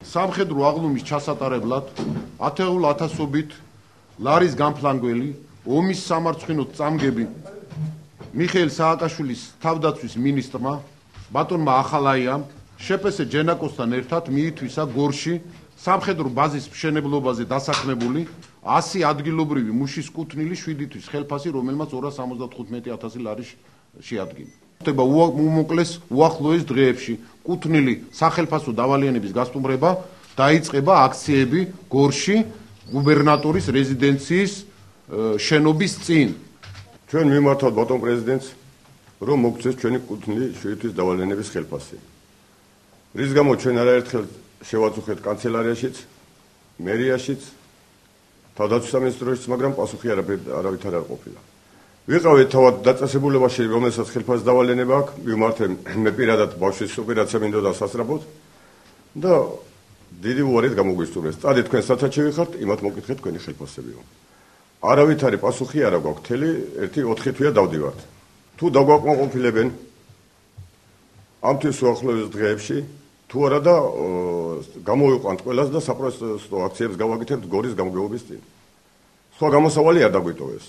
სამხედრო აღლუმის ჩასატარებლად ათეულ ათასობით ლარის განფლანგველი ომის სამარცხინოდ წამგები მიხეილ სააკაშვილის თავდაცვის მინისტრმა ბატონმა ახალაიამ შეპესე ჯენაკოსთან ერთად მიითვისა გორში სამხედრო ბაზის მშენებლობაზე დასაქმებული 100 ადგილობრივი მუშის კუთვნილი 7 თვის ხელფასი, რომელმაც 275,000 ლარი შეადგინა. ხდება უმოკლეს უახლოეს დღეებში კუთვნილი სახელფასო დავალიანების გასტუმრება დაიწყება აქციები გორში გუბერნატორის რეზიდენციის შენობის წინ. ჩვენ მიმართავთ ბატონ პრეზიდენტს, რომ მოგცეს ჩვენი კუთვნილი 7 თვის დავალიანების ხელფასი. რის გამო ჩვენ არაერთხელ შევაწუხეთ კანცელარიაშიც, მერიაშიც, თავდაცვის სამინისტროშიც, მაგრამ პასუხი არავითარ არ ყოფილა. ვიყავით თავად დაწესებულებაში, რომელსაც ხელფასის დავალიანება აქვს, მივმართე მე პირადად ბავშვის ოპერაცია მინდოდა სასწრაფოდ და დიდი უარით გამოგვისურვეს. წადით თქვენ სათაჩევი ხართ, იმათ მოკითხეთ თქვენი ხელფასებიო. არავითარი პასუხი არ აქვს, მთელი 1-4 თვეა დავდივართ. თუ დაგვაკმაყოფილებენ ამ თვის უახლოეს დღეებში, თუ არა და გამოვიყვანთ ყველას და საპროტესტო აქციებს გავაკეთებთ გორის გამგეობის წინ. სხვა გამოსავალი არ დაგვიტოვეს.